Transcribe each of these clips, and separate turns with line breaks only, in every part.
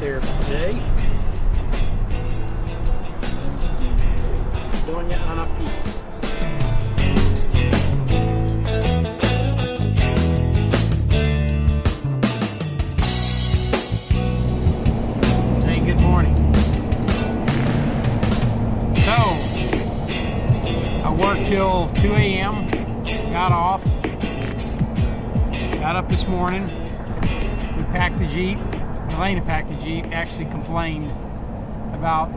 there for today. Dona Ana Peak. Say good morning. So, I worked till 2 a.m., got off, got up this morning, we packed the Jeep. Elena packed the Jeep, actually complained about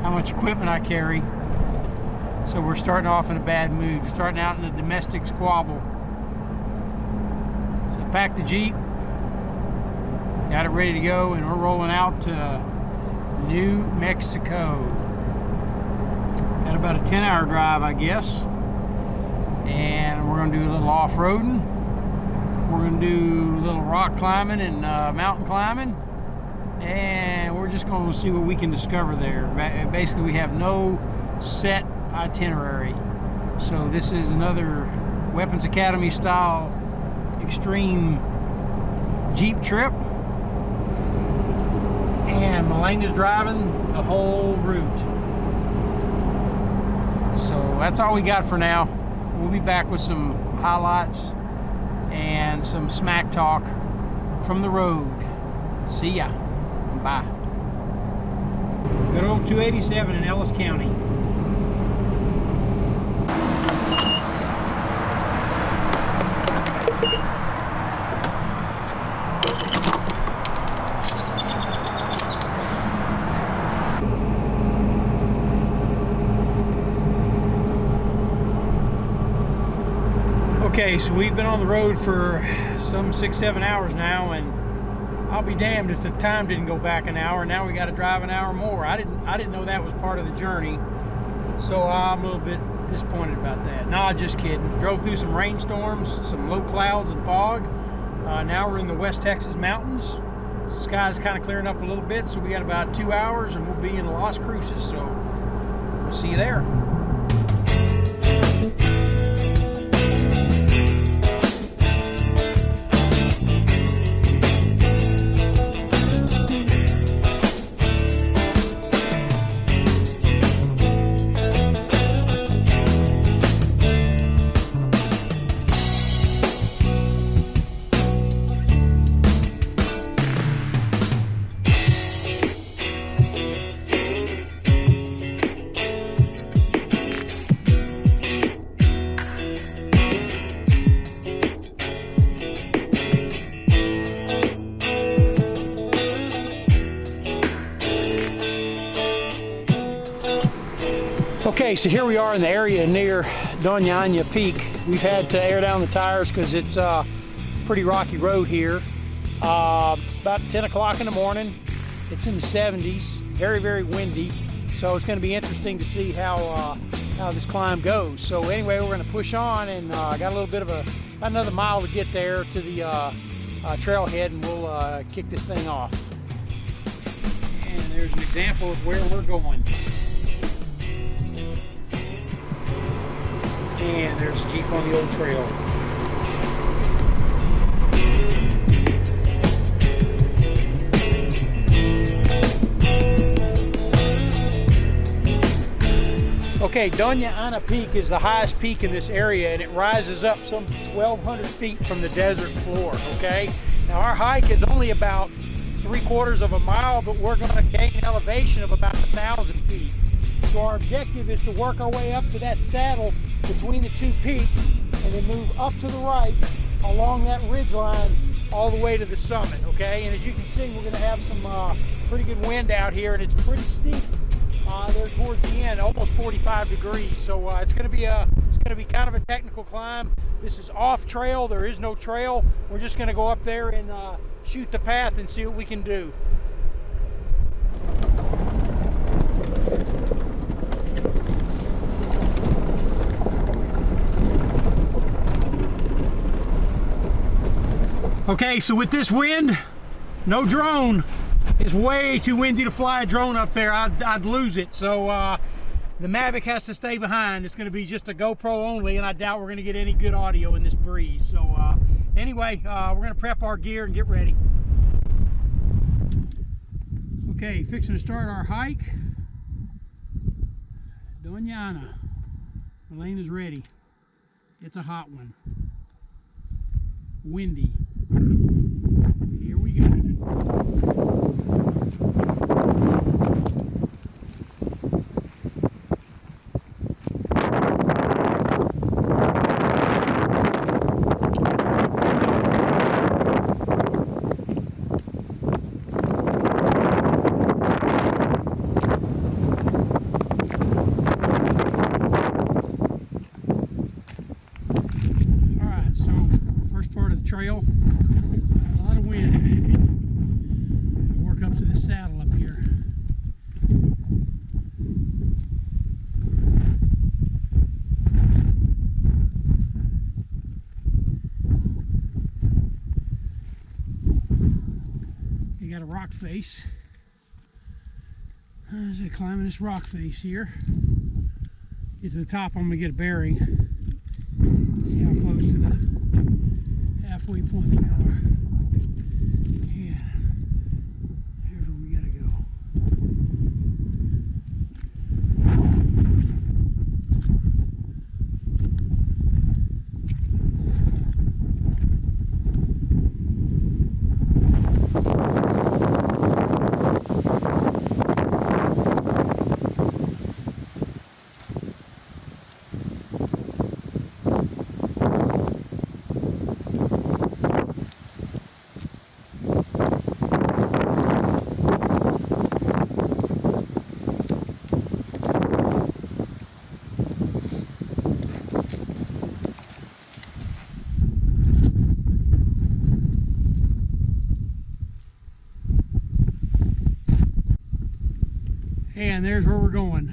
how much equipment I carry. So we're starting off in a bad mood, starting out in a domestic squabble. So I packed the Jeep, got it ready to go, and we're rolling out to New Mexico. Got about a 10-hour drive, I guess. And we're gonna do a little off-roading. We're going to do a little rock climbing and mountain climbing, and we're just going to see what we can discover there. Basically, we have no set itinerary, so this is another Weapons Academy style extreme Jeep trip, and Elena's driving the whole route. So that's all we got for now. We'll be back with some highlights and some smack talk from the road. See ya. Bye. Good old 287 in Ellis County. Okay, so we've been on the road for some 6-7 hours now, and I'll be damned if the time didn't go back an hour. Now we got to drive an hour more. I didn't know that was part of the journey, so I'm a little bit disappointed about that. Nah, just kidding. Drove through some rainstorms, some low clouds and fog. Now we're in the West Texas mountains. The sky's kind of clearing up a little bit, so we got about 2 hours, and we'll be in Las Cruces. So we'll see you there. Okay, so here we are in the area near Dona Ana Peak. We've had to air down the tires because it's a pretty rocky road here. It's about 10 o'clock in the morning. It's in the 70s, very, very windy. So it's going to be interesting to see how this climb goes. So anyway, we're going to push on, and got a little bit of another mile to get there to the trailhead, and we'll kick this thing off. And there's an example of where we're going. And there's a Jeep on the old trail. Okay, Dona Ana Peak is the highest peak in this area, and it rises up some 1,200 feet from the desert floor, okay? Now our hike is only about 3/4 of a mile, but we're gonna gain an elevation of about 1,000 feet. So our objective is to work our way up to that saddle between the two peaks, and then move up to the right along that ridge line all the way to the summit, okay? And as you can see, we're gonna have some pretty good wind out here, and it's pretty steep there towards the end, almost 45 degrees. So it's gonna be kind of a technical climb. This is off trail, there is no trail. We're just gonna go up there and shoot the path and see what we can do. Okay, so with this wind, no drone. It's way too windy to fly a drone up there. I'd lose it. So the Mavic has to stay behind. It's going to be just a GoPro only, and I doubt we're going to get any good audio in this breeze. So anyway, we're going to prep our gear and get ready. Okay, fixing to start our hike. Dona Ana. Elaine is ready. It's a hot one. Windy. Here we go. Trail, a lot of wind. I'll work up to the saddle up here. You got a rock face. As I climbing this rock face here, get to the top, I'm gonna get a bearing. See how close to the halfway point we are. Yeah, here's where we gotta go. And there's where we're going.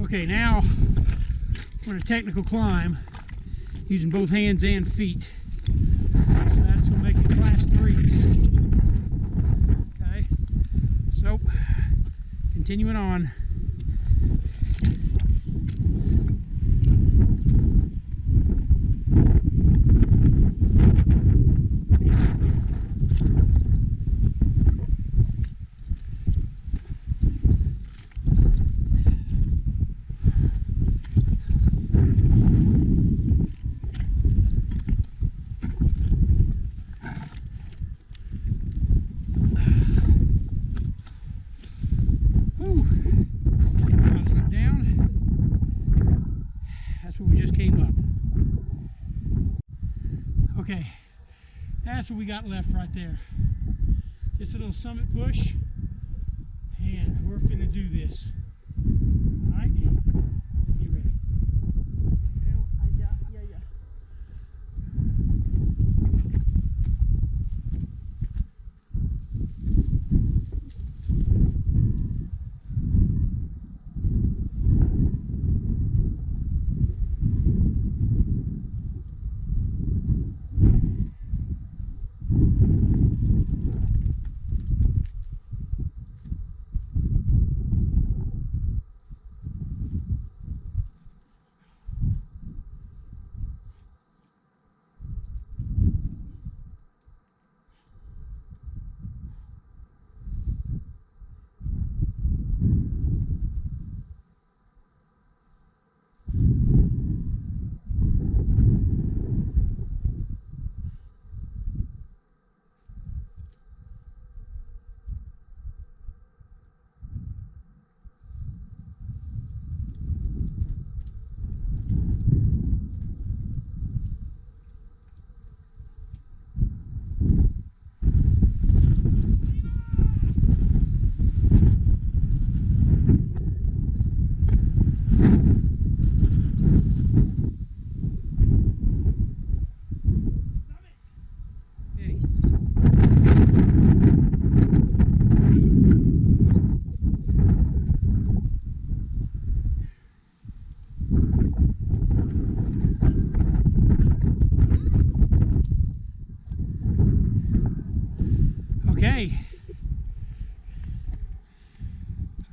Okay, now we're in a technical climb using both hands and feet. So that's going to make it class 3s. Okay, so continuing on. Okay, that's what we got left right there. Just a little summit push, and we're finna do this. All right, let's get ready.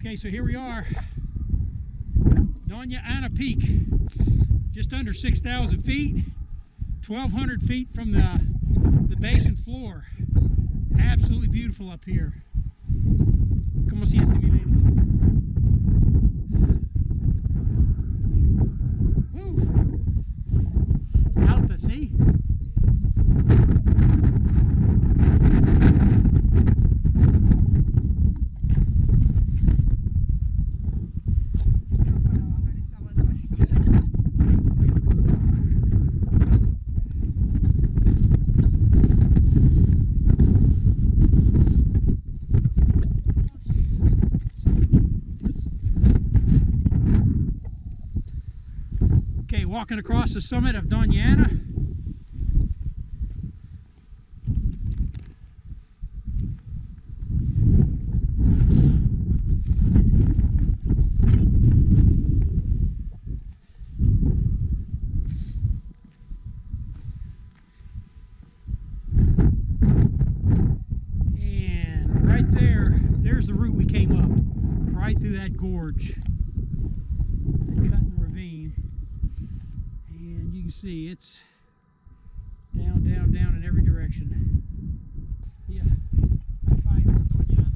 Okay, so here we are, Dona Ana Peak, just under 6,000 feet, 1,200 feet from the basin floor. Absolutely beautiful up here. Como siente, mi lady? Woo! Alta, see? Walking across the summit of Dona Ana. And right there's the route we came up, right through that gorge, that cutting ravine. And you can see it's down, down, down in every direction. Yeah, high five to Dona Ana.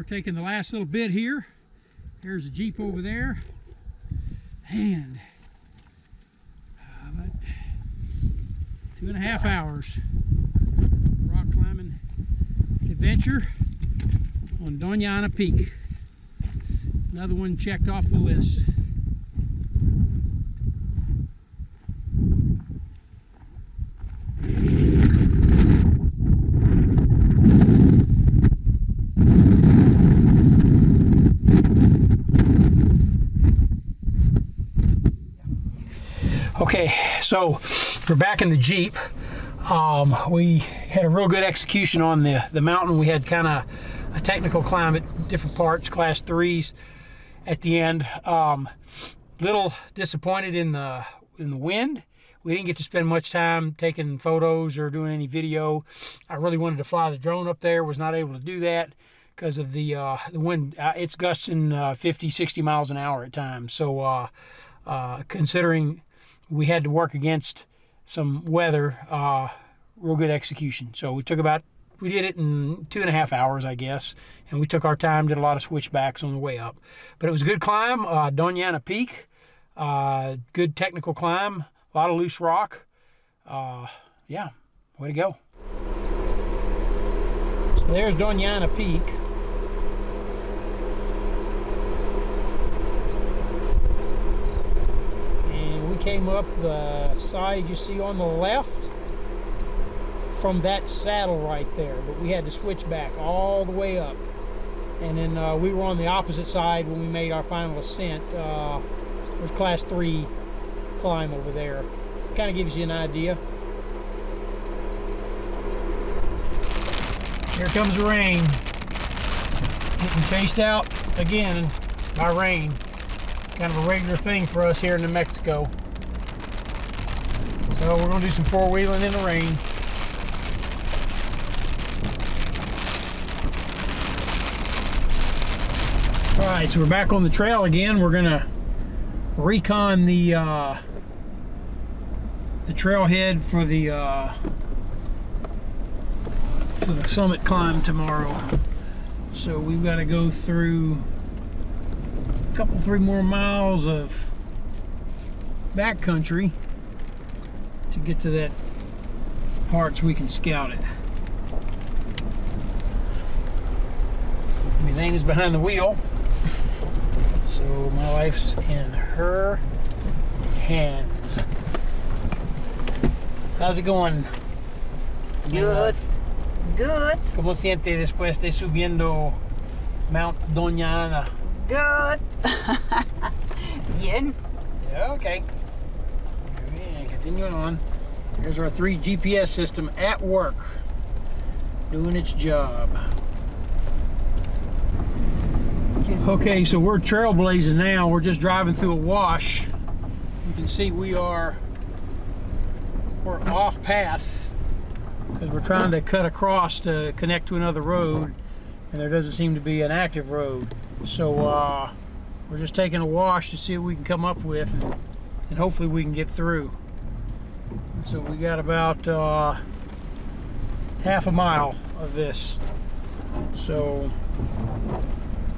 taking the last little bit here. There's a Jeep over there. And about 2.5 hours rock climbing adventure on Dona Ana Peak. Another one checked off the list. Okay, so we're back in the Jeep. We had a real good execution on the mountain. We had kind of a technical climb at different parts, class 3s at the end. Little disappointed in the wind. We didn't get to spend much time taking photos or doing any video. I really wanted to fly the drone up there, was not able to do that because of the wind. It's gusting 50, 60 miles an hour at times. So considering we had to work against some weather, real good execution. So we did it in 2.5 hours, I guess, and we took our time, did a lot of switchbacks on the way up. But it was a good climb, Dona Ana Peak, good technical climb, a lot of loose rock. Yeah, way to go. So there's Dona Ana Peak. Came up the side you see on the left from that saddle right there, but we had to switch back all the way up, and then we were on the opposite side when we made our final ascent. There's class 3 climb over there. Kind of gives you an idea. Here comes the rain, getting chased out again by rain. Kind of a regular thing for us here in New Mexico. So we're going to do some four-wheeling in the rain. All right, so we're back on the trail again. We're going to recon the trailhead for the summit climb tomorrow. So we've got to go through a couple, 3 more miles of backcountry to get to that part so we can scout it. Everything is behind the wheel, so my life's in her hands. How's it going?
Good. Good.
¿Cómo siente después de subiendo Mount Dona Ana?
Good. Bien.
Yeah, okay. Continuing on. Here's our 3 GPS system at work, doing its job. Okay, so we're trailblazing now. We're just driving through a wash. You can see we're off path because we're trying to cut across to connect to another road, and there doesn't seem to be an active road. So we're just taking a wash to see what we can come up with, and hopefully we can get through. So we got about half a mile of this. So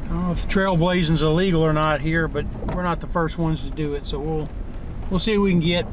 I don't know if trailblazing's illegal or not here, but we're not the first ones to do it. So we'll see what we can get.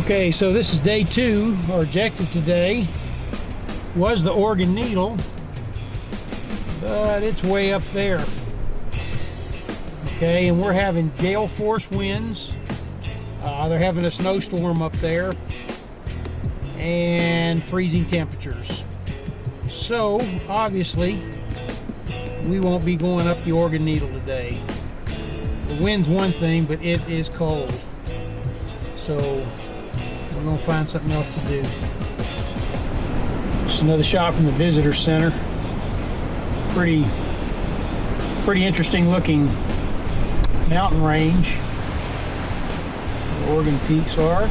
Okay, so this is day 2. Our objective today was the Oregon Needle, but it's way up there. Okay, and we're having gale force winds. They're having a snowstorm up there and freezing temperatures. So obviously we won't be going up the Oregon Needle today. The wind's one thing, but it is cold. So we're gonna find something else to do. Just another shot from the visitor center. Pretty interesting looking mountain range. The Oregon peaks are.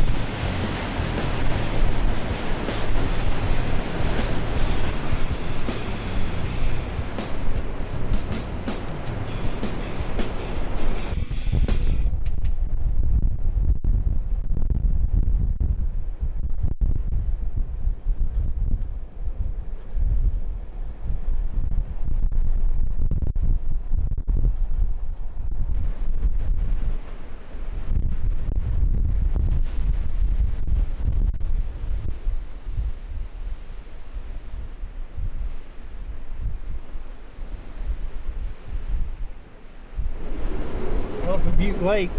Off of Butte Lake,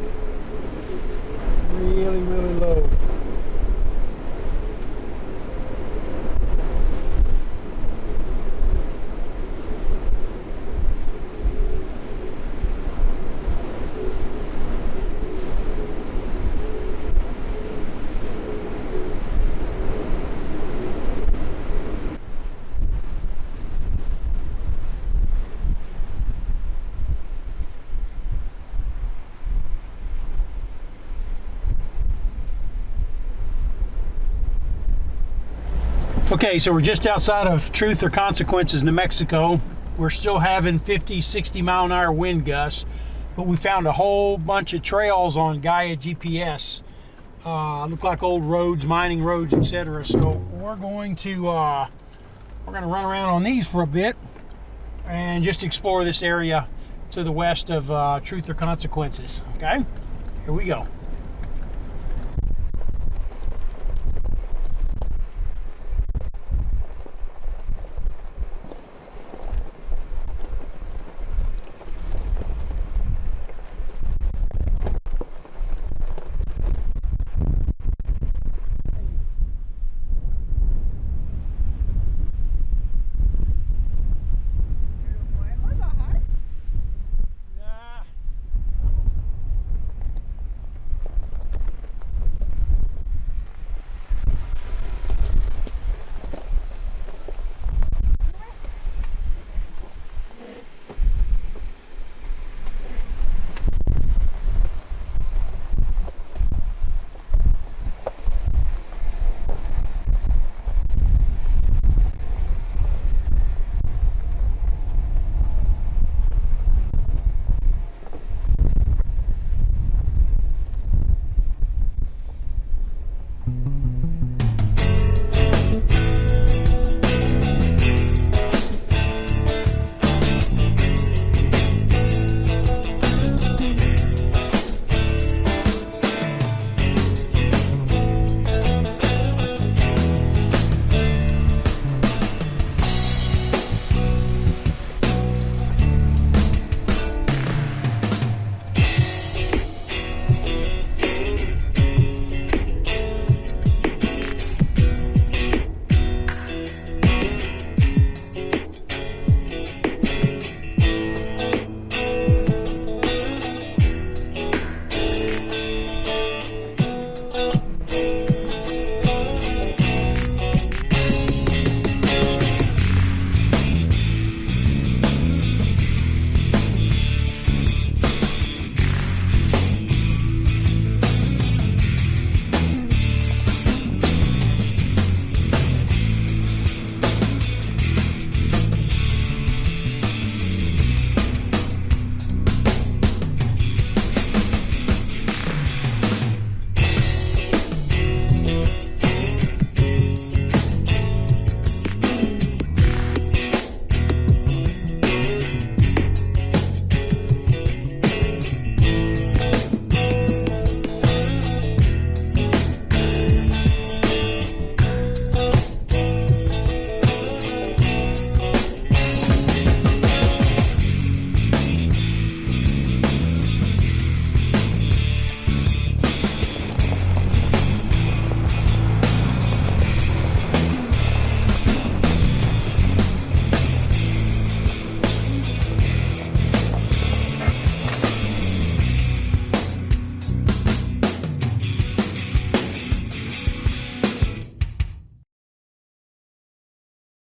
really low. Okay, so we're just outside of Truth or Consequences, New Mexico. We're still having 50, 60 mile an hour wind gusts, but we found a whole bunch of trails on Gaia GPS. Look like old roads, mining roads, etc. So we're going to run around on these for a bit and just explore this area to the west of Truth or Consequences. Okay, here we go.